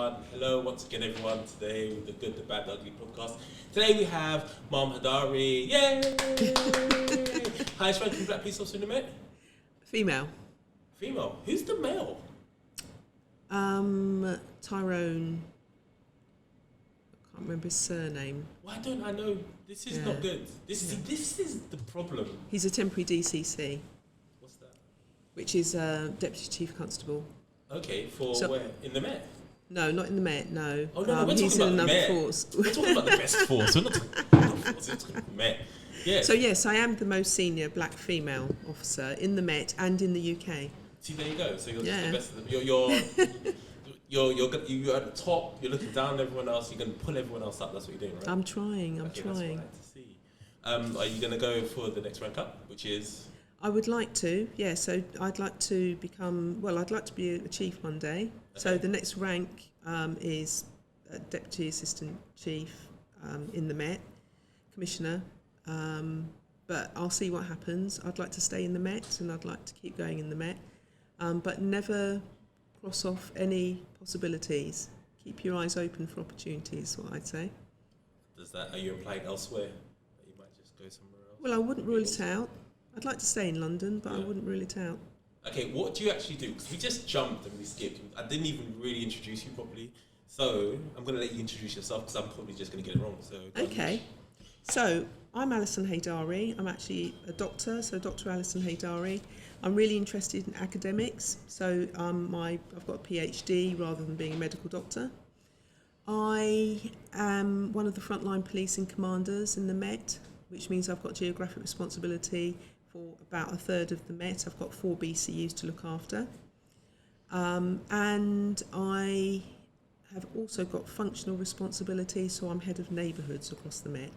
everyone. Hello once again, everyone. Today with the Good, the Bad, the Ugly podcast. Today we have Mom Haydari. Yay! Highest ranking black police officer in the Met? Female. Female. Who's the male? Tyrone. I can't remember his surname. Why don't I know? This is not good. This is the problem. He's a temporary DCC. What's that? Which is Deputy Chief Constable. Okay, for where? In the Met? No, not in the Met, no. Oh, no, we're he's talking in about the another Met. force. We're talking about the best force. We're not talking about the force. We're talking about the Met. Yeah. So, yes, I am the most senior black female officer in the Met and in the UK. See, there you go. So you're just the best of them. You're at the top. You're looking down on everyone else. You're going to pull everyone else up. That's what you're doing, right? I'm trying. That's what I like to see. Are you going to go for the next rank up, which is? I would like to, yeah. So I'd like to I'd like to be a chief one day. Okay. So the next rank is Deputy Assistant Chief in the Met, Commissioner. But I'll see what happens. I'd like to stay in the Met and I'd like to keep going in the Met. But never cross off any possibilities. Keep your eyes open for opportunities, what I'd say. Are you implying elsewhere that you might just go somewhere else? Well, I wouldn't rule it out. I'd like to stay in London, but I wouldn't rule it out. Okay, what do you actually do? Because we just jumped and we skipped. I didn't even really introduce you properly. So I'm going to let you introduce yourself because I'm probably just going to get it wrong. Okay. So I'm Alison Heydari. I'm actually a doctor, so Dr Alison Heydari. I'm really interested in academics. So I've got a PhD rather than being a medical doctor. I am one of the frontline policing commanders in the Met, which means I've got geographic responsibility for about a third of the Met. I've got 4 BCUs to look after. And I have also got functional responsibility, so I'm head of neighbourhoods across the Met.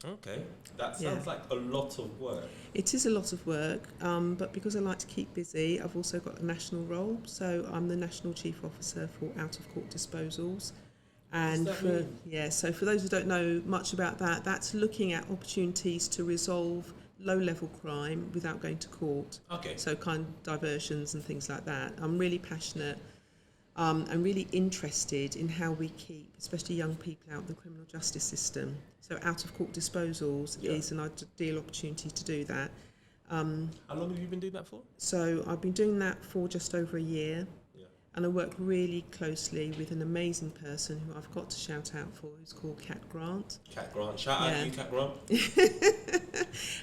Okay, that sounds like a lot of work. It is a lot of work, but because I like to keep busy, I've also got a national role. So I'm the National Chief Officer for out-of-court disposals. And so for those who don't know much about that, that's looking at opportunities to resolve low-level crime without going to court. Okay. So kind of diversions and things like that. I'm really passionate and really interested in how we keep, especially young people, out of the criminal justice system. So out-of-court disposals is an ideal opportunity to do that. How long have you been doing that for? So I've been doing that for just over a year. And I work really closely with an amazing person who I've got to shout out for, who's called Kat Grant. Kat Grant. Shout out to you, Kat Grant.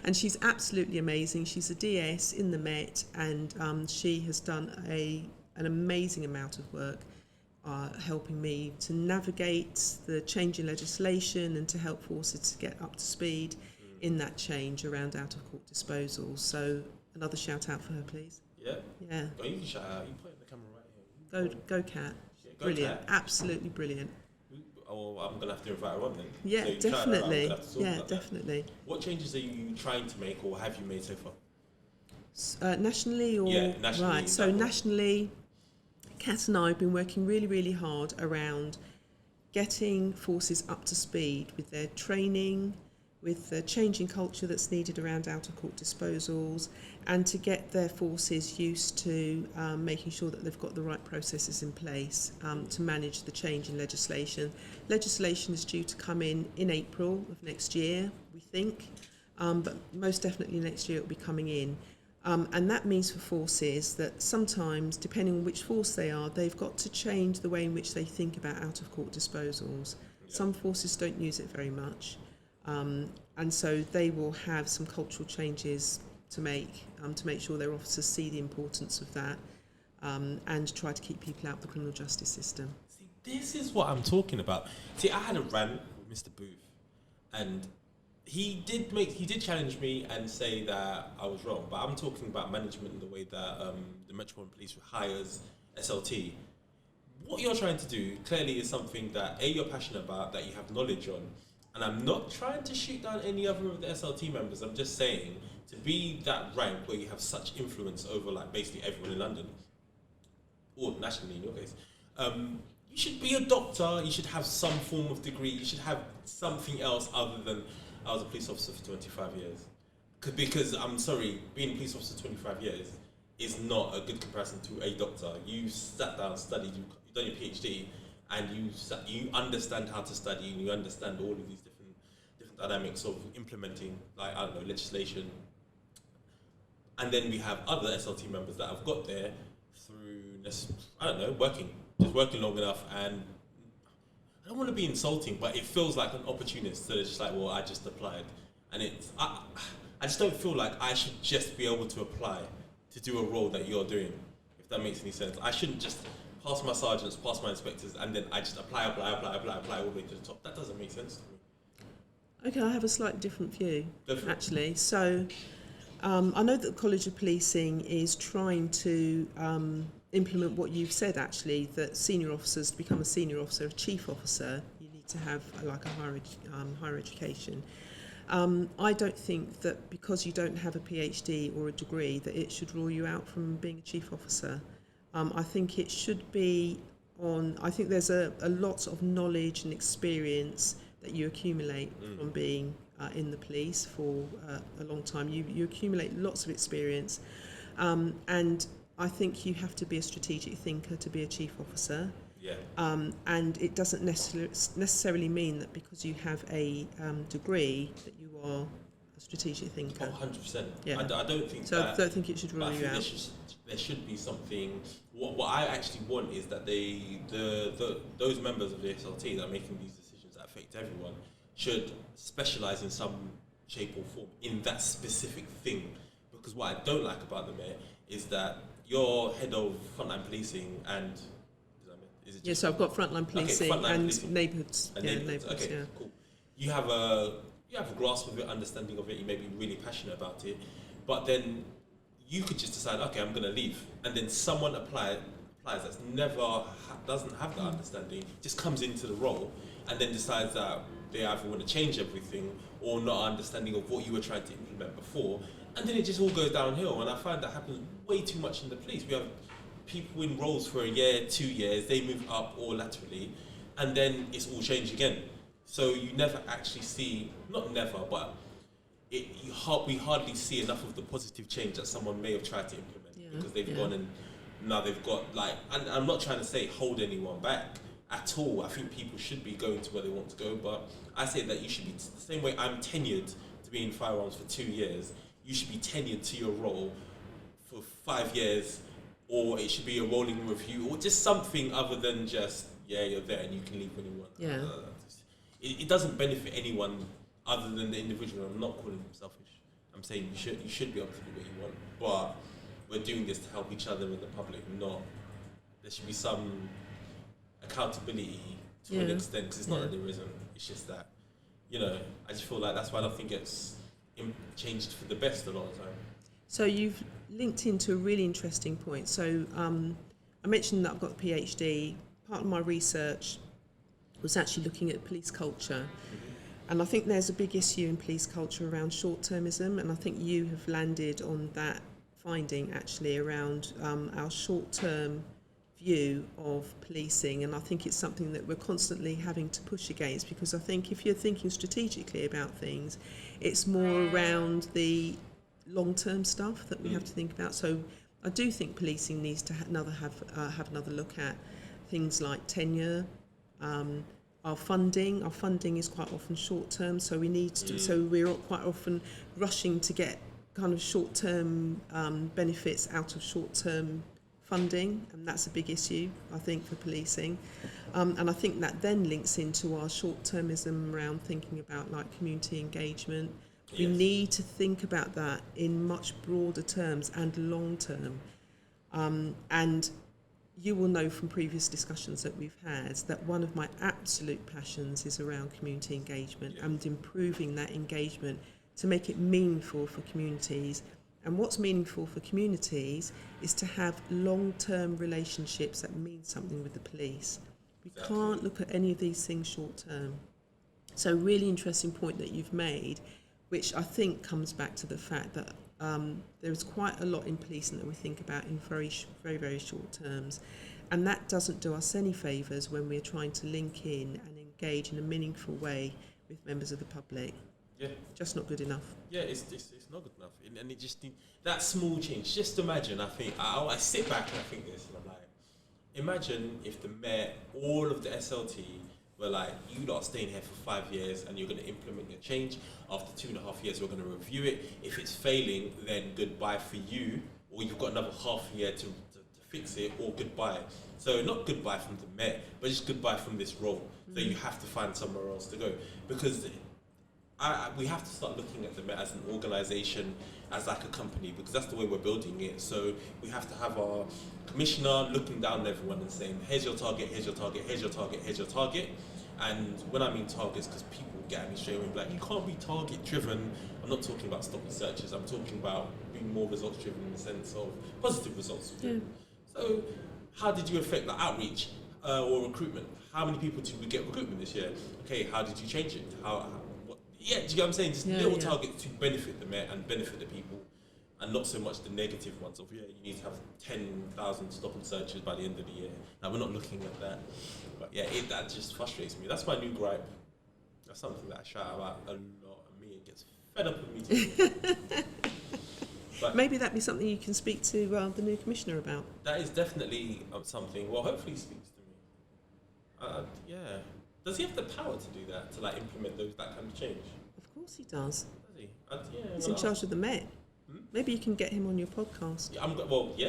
And she's absolutely amazing. She's a DS in the Met, and she has done an amazing amount of work helping me to navigate the change in legislation and to help forces to get up to speed in that change around out-of-court disposals. So another shout out for her, please. Yeah? Yeah. Oh, you can shout out. You put it in the camera right here. Go Kat. Yeah, go brilliant. Kat. Absolutely brilliant. Oh, I'm going to have to invite her on then. Yeah, so definitely. Yeah, definitely. What changes are you trying to make or have you made so far? Nationally or? Yeah, nationally. Right, so nationally, Kat and I have been working really, really hard around getting forces up to speed with their training, with the changing culture that's needed around out-of-court disposals, and to get their forces used to making sure that they've got the right processes in place to manage the change in legislation. Legislation is due to come in April of next year, we think, but most definitely next year it will be coming in. And that means for forces that sometimes, depending on which force they are, they've got to change the way in which they think about out-of-court disposals. Yeah. Some forces don't use it very much. And so they will have some cultural changes to make sure their officers see the importance of that and try to keep people out of the criminal justice system. See, this is what I'm talking about. See, I had a rant with Mr Booth, and he did challenge me and say that I was wrong, but I'm talking about management in the way that the Metropolitan Police hires SLT. What you're trying to do clearly is something that you're passionate about, that you have knowledge on. And I'm not trying to shoot down any other of the SLT members. I'm just saying, to be that rank where you have such influence over like basically everyone in London, or nationally in your case, you should be a doctor, you should have some form of degree, you should have something else other than I was a police officer for 25 years. Because I'm sorry, being a police officer for 25 years is not a good comparison to a doctor. You sat down, studied, you've done your PhD, and you understand how to study, and you understand all of these different dynamics of implementing, like, I don't know, legislation. And then we have other SLT members that have got there through, I don't know, working long enough. And I don't want to be insulting, but it feels like an opportunist. So it's just like, well, I just applied. And I just don't feel like I should just be able to apply to do a role that you're doing, if that makes any sense. I shouldn't just pass my sergeants, pass my inspectors, and then I just apply all the way to the top. That doesn't make sense to me. Okay, I have a slightly different view, actually. So I know that the College of Policing is trying to implement what you've said, actually, that senior officers, to become a senior officer, a chief officer, you need to have like a higher education. I don't think that because you don't have a PhD or a degree that it should rule you out from being a chief officer. I think it should be I think there's a lot of knowledge and experience that you accumulate from being in the police for a long time. You accumulate lots of experience, and I think you have to be a strategic thinker to be a chief officer. Yeah. And it doesn't necessarily mean that because you have a degree that you are a strategic thinker. 100%. Yeah. I don't think so. I don't think it should rule you out. There should be something. What I actually want is that those members of the SLT that are making these decisions that affect everyone should specialise in some shape or form in that specific thing. Because what I don't like about the mayor is that you're head of frontline policing and yes, so I've got frontline policing and policing. Neighbourhoods. Neighbourhoods. Okay, yeah. Cool. You have a grasp of it, understanding of it. You may be really passionate about it, but then you could just decide, okay, I'm going to leave, and then someone applies that's doesn't have that understanding, just comes into the role, and then decides that they either want to change everything or not understanding of what you were trying to implement before, and then it just all goes downhill. And I find that happens way too much in the police. We have people in roles for a year, 2 years, they move up or laterally, and then it's all changed again. So you never actually see, not never, but we hardly see enough of the positive change that someone may have tried to implement, because they've gone and now they've got and I'm not trying to say hold anyone back at all. I think people should be going to where they want to go, but I say that you should be, the same way I'm tenured to be in firearms for 2 years, you should be tenured to your role for 5 years, or it should be a rolling review, or just something other than just, you're there and you can leave when you want. Yeah. It doesn't benefit anyone other than the individual. I'm not calling them selfish. I'm saying you should be able to do what you want, but we're doing this to help each other and the public, not, there should be some accountability to an extent, because it's not that there isn't, it's just that, I just feel like that's why I don't think it's changed for the best a lot of the time. So you've linked into a really interesting point. So I mentioned that I've got a PhD. Part of my research was actually looking at police culture. And I think there's a big issue in police culture around short-termism, and I think you have landed on that finding actually around our short-term view of policing, and I think it's something that we're constantly having to push against, because I think if you're thinking strategically about things, it's more around the long-term stuff that we have to think about. So I do think policing needs to have another look at things like tenure. Our funding is quite often short-term, so we need to. So we're quite often rushing to get kind of short-term benefits out of short-term funding, and that's a big issue, I think, for policing. And I think that then links into our short-termism around thinking about like community engagement. We need to think about that in much broader terms and long-term. And you will know from previous discussions that we've had that one of my absolute passions is around community engagement and improving that engagement to make it meaningful for communities. And what's meaningful for communities is to have long-term relationships that mean something with the police. We can't look at any of these things short-term. So really interesting point that you've made, which I think comes back to the fact that there is quite a lot in policing that we think about in very, very, very short terms. And that doesn't do us any favours when we're trying to link in and engage in a meaningful way with members of the public. Yeah. Just not good enough. Yeah, it's not good enough. And it just, that small change, just imagine, I think, I sit back and I think this, and I'm like, imagine if the Met, all of the SLT were like, you lot are staying here for 5 years and you're going to implement your change. After 2.5 years, we're going to review it. If it's failing, then goodbye for you, or you've got another half year to fix it, or goodbye. So not goodbye from the Met, but just goodbye from this role. So you have to find somewhere else to go, because we have to start looking at the Met as an organisation, as like a company, because that's the way we're building it. So we have to have our commissioner looking down on everyone and saying, here's your target, here's your target, here's your target, here's your target. And when I mean targets, because people get at me straight away and be like, you can't be target driven. I'm not talking about stopping searches, I'm talking about being more results driven in the sense of positive results. Yeah. So how did you affect the outreach or recruitment? How many people did we get recruitment this year? Okay, how did you change it? Yeah, do you get what I'm saying? Just little targets to benefit the Met and benefit the people, and not so much the negative ones of, you need to have 10,000 stop and searches by the end of the year. Now, we're not looking at that. But yeah, that just frustrates me. That's my new gripe. That's something that I shout about a lot, and me, it gets fed up with me too. But maybe that'd be something you can speak to the new commissioner about. That is definitely something, well, hopefully he speaks to me. Yeah. Does he have the power to do that, to like implement that kind of change? Of course he does. Does he? He's in charge of the Met. Maybe you can get him on your podcast. Yeah,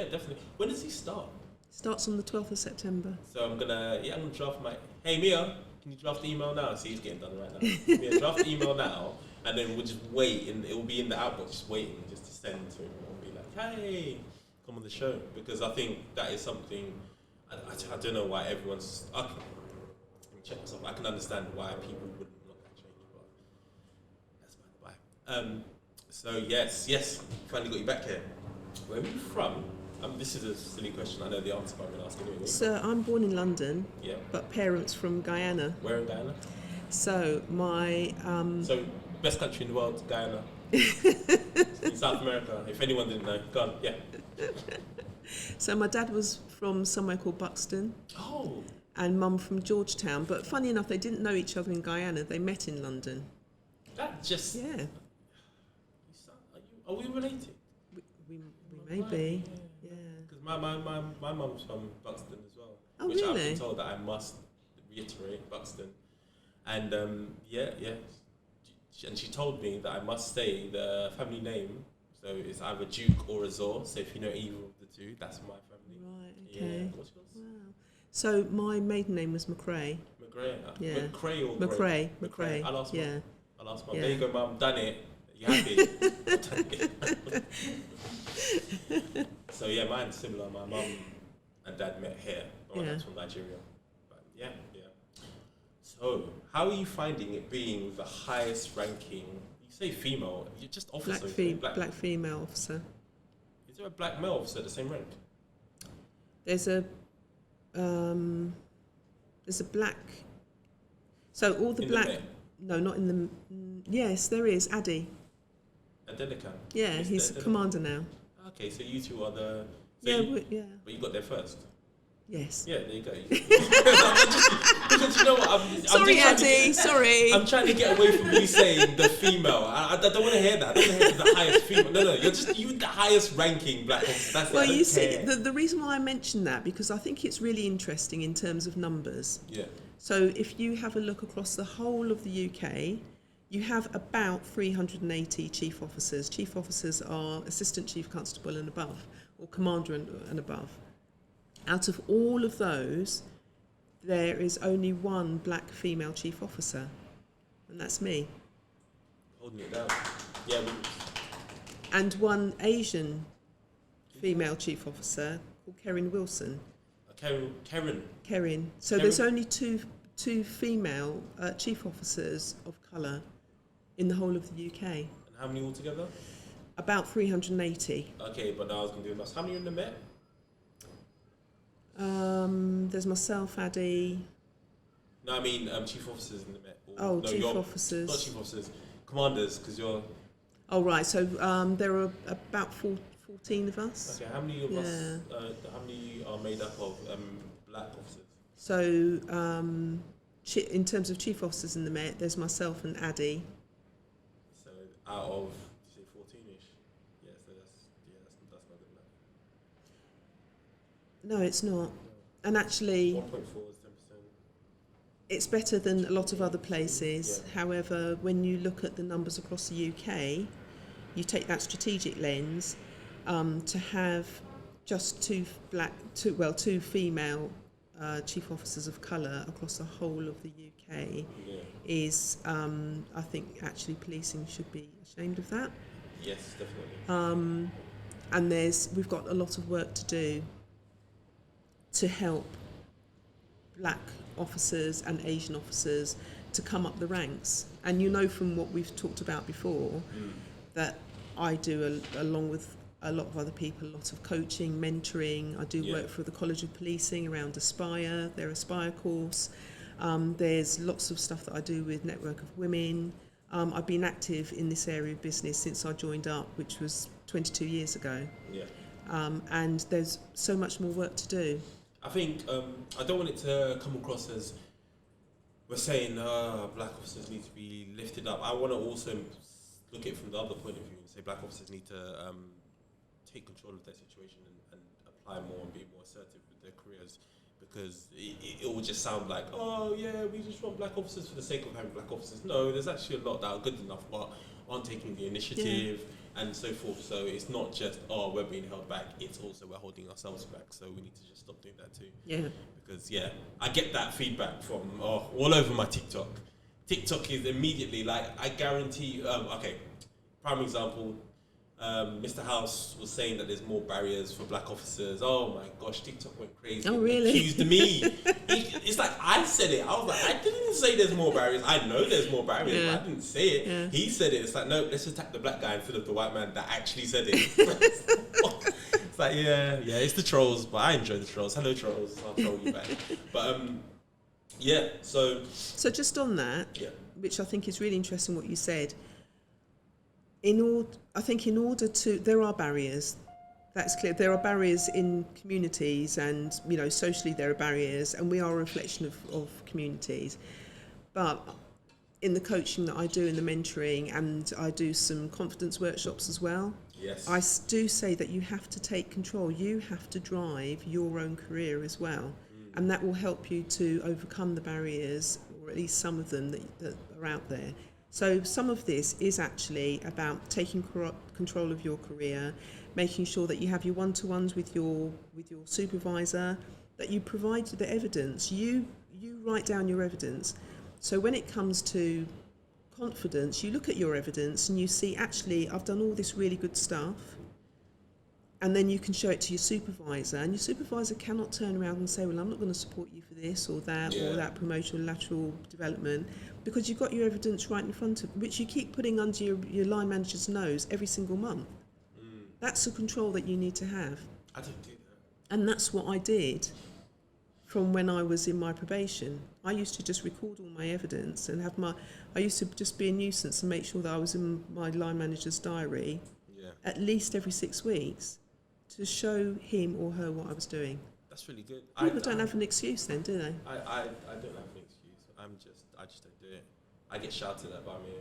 definitely. When does he start? Starts on the 12th of September. So I'm gonna draft hey Mia, can you draft the email now? See, he's getting done right now. Mia, draft the email now, and then we'll just wait, and it will be in the outbox, just waiting, just to send to him, and be like, hey, come on the show, because I think that is something. I don't know why everyone's. Check myself. I can understand why people wouldn't want that change, but that's by the by. So yes, finally got you back here. Where are you from? This is a silly question. I know the answer, but I'm going to ask anyway. So I'm born in London, but parents from Guyana. Where in Guyana? So my So best country in the world, Guyana. In South America. If anyone didn't know, go on. Yeah. So my dad was from somewhere called Buxton. Oh. And mum from Georgetown, but funny enough, they didn't know each other in Guyana. They met in London. That just Are we related? We may be. Yeah. Because my mum's from Buxton as well. Oh, which really? I've been told that I must reiterate Buxton, and and she told me that I must say the family name. So it's either Duke or Azor. So if you know either of the two, that's my family. Right. Okay. Yeah. What's yours? Wow. So my maiden name was McRae. McRae. Yeah. McRae or McRae. Gray? McRae. I'll ask yeah. I'll ask mum. Yeah. There you go, mum. Done it. You happy? So yeah, mine's similar. My mum and dad met here. My dad's from Nigeria. But yeah. So how are you finding it being the highest ranking? You say female. You're just officer. Black female officer. Is there a black male officer the same rank? There's a black. So all the black. No, not in the. Yes, there is Addy. Adelekan. Yeah, he's commander now. Okay, so you two are the. So But you got there first. Yes. Yeah, there you go. Because you know what? Sorry, Addy. Sorry. I'm trying to get away from you saying the female. I don't want to hear that. I don't want to hear the highest female. No, you're the highest ranking black officer. That's well, you see, the reason why I mentioned that, because I think it's really interesting in terms of numbers. Yeah. So if you have a look across the whole of the UK, you have about 380 chief officers. Chief officers are assistant chief constable and above, or commander and above. Out of all of those, there is only one black female chief officer, and that's me. Holding it down. Yeah. And one Asian female chief officer called Kerrin Wilson. Kerrin. So there's only two female chief officers of colour in the whole of the UK. And how many altogether? About 380. Okay, but now I was going to do the maths. How many are in the Met? There's myself, Addy. No, I mean chief officers in the Met. Chief officers. Not chief officers, commanders, because you're. Oh right, so there are about 14 of us. Okay, how many of us? How many are made up of black officers? So in terms of chief officers in the Met, there's myself and Addy. So out of, you say 14ish? Yeah, so that's not good enough. No, it's not. And actually, 1.4 is 10%. it's better than a lot of other places. Yeah. However, when you look at the numbers across the UK, you take that strategic lens, to have just two female chief officers of colour across the whole of the UK is, I think, actually policing should be ashamed of that. Yes, definitely. And we've got a lot of work to do to help black officers and Asian officers to come up the ranks. And you know from what we've talked about before that I do, along with a lot of other people, a lot of coaching, mentoring. I do work for the College of Policing around Aspire, their Aspire course. There's lots of stuff that I do with Network of Women. I've been active in this area of business since I joined up, which was 22 years ago. Yeah. And there's so much more work to do. I think I don't want it to come across as we're saying black officers need to be lifted up. I want to also look at it from the other point of view and say black officers need to take control of their situation and apply more and be more assertive with their careers, because it will just sound like, oh yeah, we just want black officers for the sake of having black officers. No, there's actually a lot that are good enough but aren't taking the initiative and so forth. So it's not just, oh, we're being held back, it's also we're holding ourselves back. So we need to just stop doing that too. Yeah. Because I get that feedback from all over my TikTok. TikTok is immediately like, I guarantee, okay, prime example, Mr. House was saying that there's more barriers for black officers. Oh my gosh, TikTok went crazy. Oh, really? Accused me. It's like, I said it. I was like, I didn't say there's more barriers. I know there's more barriers, but I didn't say it. Yeah. He said it. It's like, no, let's attack the black guy instead of the white man that actually said it. It's like, it's the trolls, but I enjoy the trolls. Hello, trolls. I'll troll you back. But So just on that, which I think is really interesting what you said. I think in order to, there are barriers. That's clear. There are barriers in communities, and socially there are barriers, and we are a reflection of communities. But in the coaching that I do, in the mentoring, and I do some confidence workshops as well. Yes. I do say that you have to take control. You have to drive your own career as well, and that will help you to overcome the barriers, or at least some of them that are out there. So some of this is actually about taking control of your career, making sure that you have your one-to-ones with your supervisor, that you provide the evidence. You write down your evidence. So when it comes to confidence, you look at your evidence and you see, actually, I've done all this really good stuff. And then you can show it to your supervisor, and your supervisor cannot turn around and say, well, I'm not going to support you for this or that promotion or lateral development, because you've got your evidence right in front of, which you keep putting under your line manager's nose every single month. That's the control that you need to have. I didn't do that. And that's what I did from when I was in my probation. I used to just record all my evidence and I used to just be a nuisance and make sure that I was in my line manager's diary at least every 6 weeks, to show him or her what I was doing. That's really good. People don't have an excuse then, do they? I don't have an excuse. I just don't do it. I get shouted at by me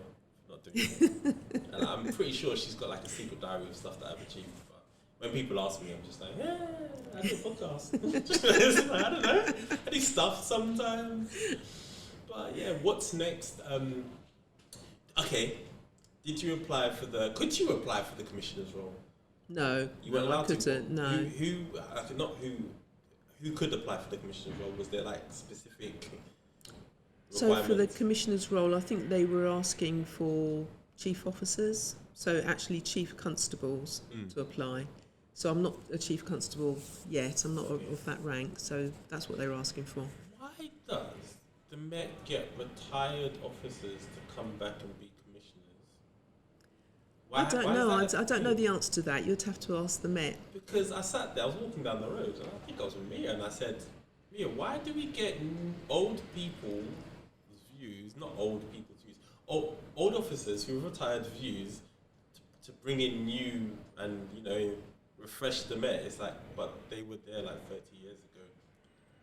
for not doing it. And I'm pretty sure she's got like a secret diary of stuff that I've achieved. But when people ask me, I'm just like, I do a podcast. I don't know. I do stuff sometimes. But what's next? Okay. Could you apply for the commissioner's role? No, you weren't allowed I couldn't. To. No. Who could apply for the commissioner's role? Was there like specific requirements? So for the commissioner's role, I think they were asking for chief officers. So actually, chief constables to apply. So I'm not a chief constable yet. I'm not of that rank. So that's what they were asking for. Why does the Met get retired officers to come back and be commissioners? I don't know the answer to that. You'd have to ask the Met. Because I sat there, I was walking down the road, and I think I was with Mia, and I said, Mia, why do we get old people's views, not old people's views, old officers who have retired views to bring in new and, refresh the Met? It's like, but they were there like 30 years ago.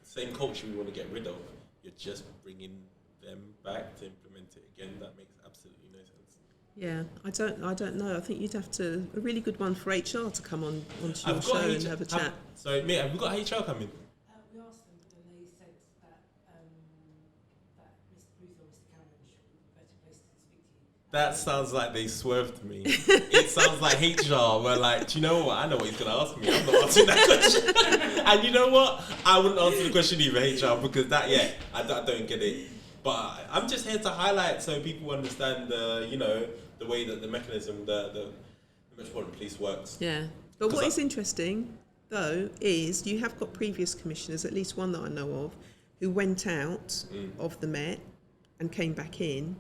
The same culture we want to get rid of, you're just bringing them back to implement it again. That makes absolutely no sense. Yeah, I don't know. I think you'd have to, a really good one for HR to come onto your show and have a chat. Sorry, mate, have we got HR coming? We asked them. That sounds like they swerved me. It sounds like HR were like, do you know what? I know what he's going to ask me. I'm not answering that question. And you know what? I wouldn't answer the question either, HR, because I don't get it. But I'm just here to highlight so people understand the way that the mechanism, the Metropolitan Police works. Yeah. But what is interesting, though, is you have got previous commissioners, at least one that I know of, who went out of the Met and came back in.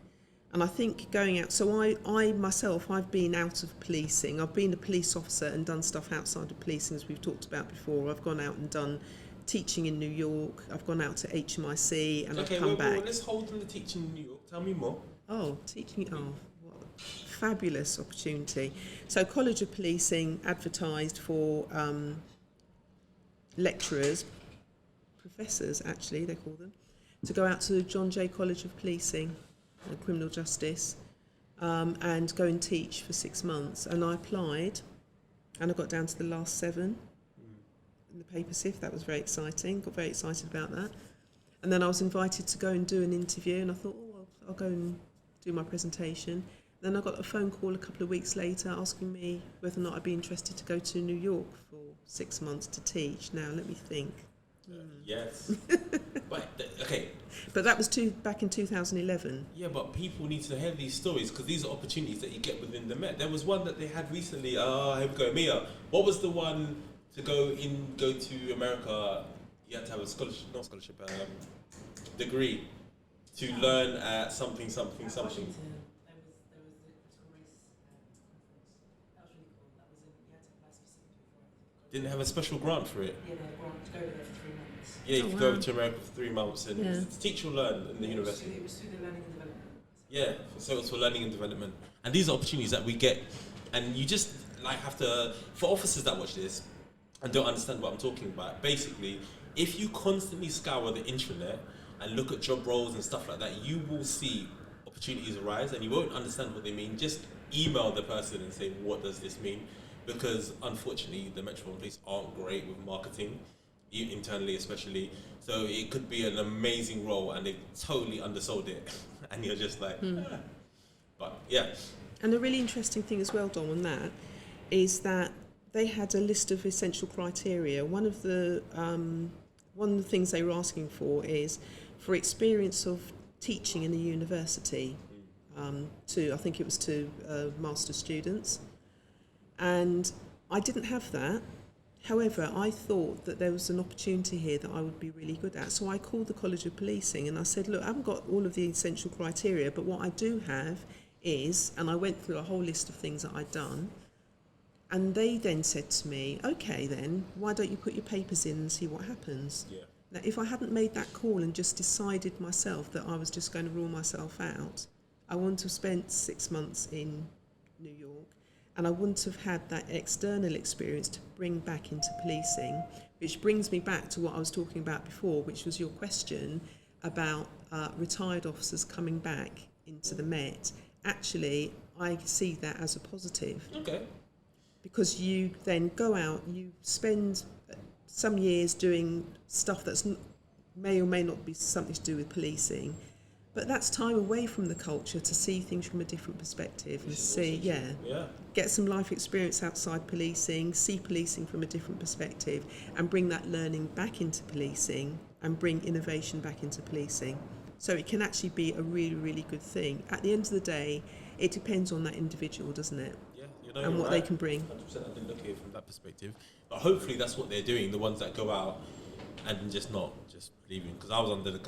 And I think going out, so I myself, I've been out of policing. I've been a police officer and done stuff outside of policing, as we've talked about before. I've gone out and done teaching in New York. I've gone out to HMIC and I've come back. Let's hold on to teaching in New York. Tell me more. Oh, teaching, what a fabulous opportunity. So College of Policing advertised for lecturers, professors actually, they call them, to go out to John Jay College of Policing, criminal justice, and go and teach for 6 months. And I applied, and I got down to the last 7 in the paper sift. That was very exciting. Got very excited about that. And then I was invited to go and do an interview, and I thought, I'll go and do my presentation. Then I got a phone call a couple of weeks later asking me whether or not I'd be interested to go to New York for 6 months to teach. Now, let me think. Yes. Okay. But that was back in 2011. Yeah, but people need to hear these stories because these are opportunities that you get within the Met. There was one that they had recently. Here we go, Mia. What was the one to go to America? You had to have a degree to learn at something. Didn't have a special grant for it. Yeah, they grant to go there for 3 months. Yeah, you could go over to America for 3 months and teach or learn in the university. It was through the learning and development. Yeah, so it's for learning and development. And these are opportunities that we get, and you just have to, for officers that watch this and don't understand what I'm talking about, basically, if you constantly scour the intranet and look at job roles and stuff like that, you will see opportunities arise and you won't understand what they mean. Just email the person and say, what does this mean? Because unfortunately, the Metropolitan Police aren't great with marketing, internally especially. So it could be an amazing role and they've totally undersold it. And you're just like, But yeah. And a really interesting thing as well, Dom, on that, is that they had a list of essential criteria. One of the things they were asking for is for experience of teaching in a university, I think it was to master's students. And I didn't have that. However, I thought that there was an opportunity here that I would be really good at. So I called the College of Policing and I said, look, I haven't got all of the essential criteria, but what I do have is, and I went through a whole list of things that I'd done. And they then said to me, okay then, why don't you put your papers in and see what happens? Yeah. Now, if I hadn't made that call and just decided myself that I was just going to rule myself out, I wouldn't have spent 6 months in New York. And I wouldn't have had that external experience to bring back into policing, which brings me back to what I was talking about before, which was your question about retired officers coming back into the Met. Actually, I see that as a positive. Okay. Because you then go out, you spend some years doing stuff that's may or may not be something to do with policing, but that's time away from the culture to see things from a different perspective and see, get some life experience outside policing, see policing from a different perspective and bring that learning back into policing and bring innovation back into policing. So it can actually be a really, really good thing. At the end of the day, it depends on that individual, doesn't it? Yeah, and what they can bring. 100%, I didn't look at it from that perspective. But hopefully that's what they're doing, the ones that go out and just leaving. Because I was under the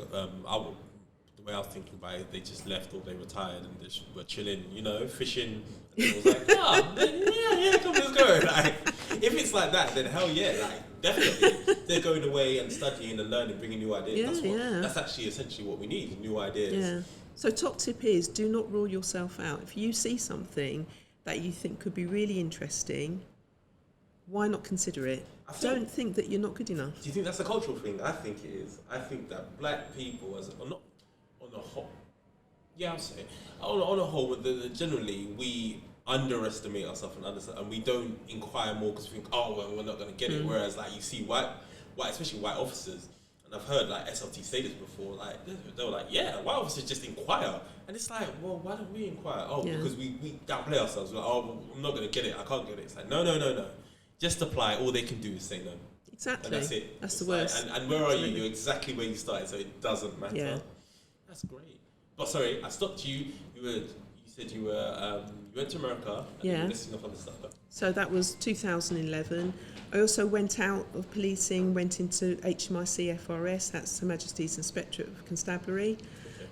way I was thinking about it, they just left or they retired and they were chilling, fishing. And it was like, come, let's go. Like, if it's like that, then hell yeah, definitely. They're going away and studying and learning, bringing new ideas. That's actually essentially what we need, new ideas. Yeah. So top tip is, do not rule yourself out. If you see something that you think could be really interesting, why not consider it? Don't think that you're not good enough. Do you think that's a cultural thing? I think it is. I think that black people, on the whole, I'll say, on a whole, generally we underestimate ourselves and we don't inquire more because we think, we're not going to get it. Whereas you see white, especially white officers, and I've heard SLT say this before, they were like, white officers just inquire. And it's like, well, why don't we inquire? Oh, Yeah. because we downplay ourselves. We're like, oh, well, I'm not going to get it. I can't get it. It's like, no. Just apply. All they can do is say no. Exactly. And that's it. That's It's the like- worst. and where are you? Absolutely. You're exactly where you started, so it doesn't matter. Yeah. That's great. But sorry, I stopped you. You said you went to America. And you Yeah. were listing off other stuff. So that was 2011. I also went out of policing, went into HMIC FRS, that's Her Majesty's Inspectorate of Constabulary,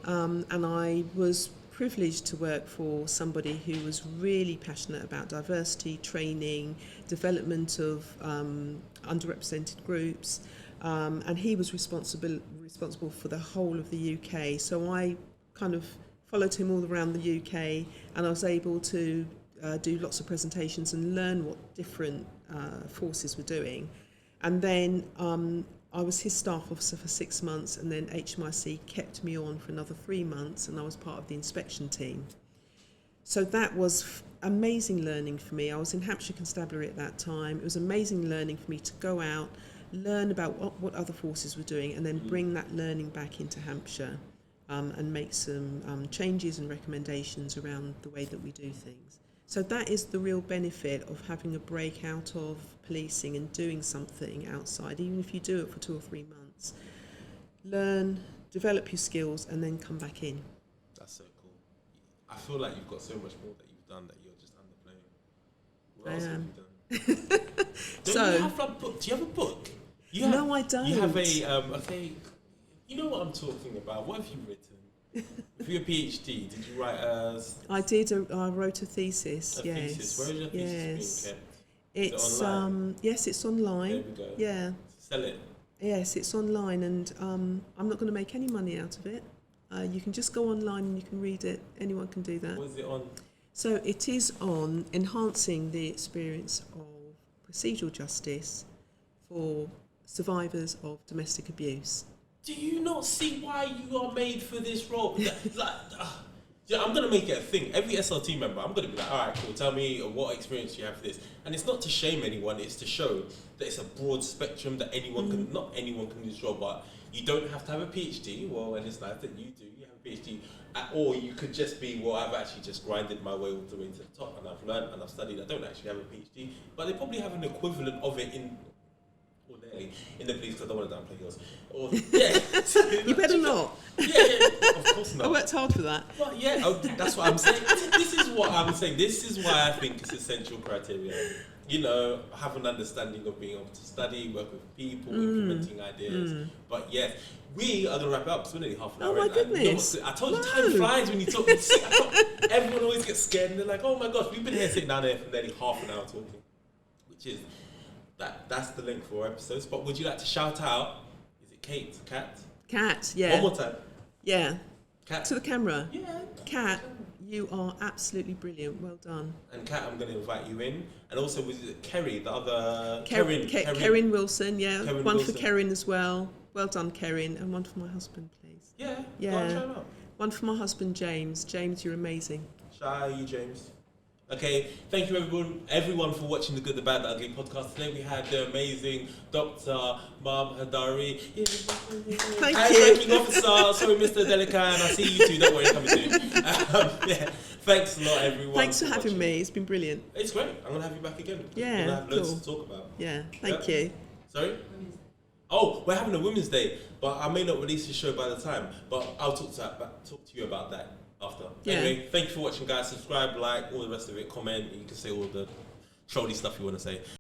and I was privileged to work for somebody who was really passionate about diversity, training, development of underrepresented groups, and he was responsible for the whole of the UK. So I kind of followed him all around the UK, and I was able to do lots of presentations and learn what different forces were doing. And then I was his staff officer for 6 months, and then HMIC kept me on for another 3 months, and I was part of the inspection team. So that was amazing learning for me. I was in Hampshire Constabulary at that time. It was amazing learning for me to go out, learn about what other forces were doing, and then bring that learning back into Hampshire and make some changes and recommendations around the way that we do things. So that is the real benefit of having a break out of policing and doing something outside, even if you do it for 2 or 3 months. Learn, develop your skills, and then come back in. That's so cool. I feel like you've got so much more that you've done that you're just underplaying. What else have you done? So- You have a book? Do you have a book? No, I don't. You have a okay. You know what I'm talking about. What have you written? For your PhD, did you write I wrote a thesis. a Yes. thesis? Where is your thesis being kept? It's online? yes, it's online. There we go. Yeah. Sell it. Yes, it's online, and I'm not going to make any money out of it. You can just go online and you can read it. Anyone can do that. What is it on? So it is on enhancing the experience of procedural justice for survivors of domestic abuse. Do you not see why you are made for this role? Yeah, I'm going to make it a thing. Every SLT member, I'm going to be like, all right, cool, tell me what experience you have for this. And it's not to shame anyone, it's to show that it's a broad spectrum that anyone can, not anyone can do this role, but you don't have to have a PhD. Well, and it's nice that you do, you have a PhD. Or you could just be, well, I've actually just grinded my way all the way to the top and I've learned and I've studied. I don't actually have a PhD, but they probably have an equivalent of it in the police, because I don't want to downplay yours. Or, yeah. You better not. Yeah, of course not. I worked hard for that. But yeah, that's what I'm saying. This is what I'm saying. This is why I think it's essential criteria. You know, have an understanding of being able to study, work with people, implementing ideas. But yes, we are going to wrap it up because we're nearly half an hour. Oh my in, and you know goodness. what, I told you, time flies when you talk. Everyone always gets scared and they're like, oh my gosh, we've been here sitting down there for nearly half an hour talking. Which is, that's the length for our episodes. But would you like to shout out, is it Kate? Kat? Kat, yeah. One more time. Yeah. Kat. To the camera. Yeah. Kat, you are absolutely brilliant. Well done. And Kat, I'm going to invite you in. And also, was it Kerry, the other... Kerrin Wilson, yeah. Kerrin one Wilson. for Kerrin as well. Well done, Kerrin. And one for my husband, please. Yeah, Yeah. go on, try 'em out. One for my husband, James. James, you're amazing. Shout out you, James. Okay, thank you everyone for watching the Good, the Bad, the Ugly podcast. Today we had the amazing Dr. Haydary. Thank Ranking you. officer, sorry Mr Adelekan, I see you too, don't worry, coming soon. Yeah, thanks a lot everyone. Thanks for having watching. me. It's been brilliant. It's great, I'm going to have you back again. Yeah, We're going to have loads cool. to talk about. Yeah, thank Yeah. you. Sorry? Oh, we're having a Women's Day, but I may not release the show by the time, but I'll talk to you about that after. Yeah. Anyway, thank you for watching, guys. Subscribe, like, all the rest of it, comment. You can say all the trolley stuff you want to say.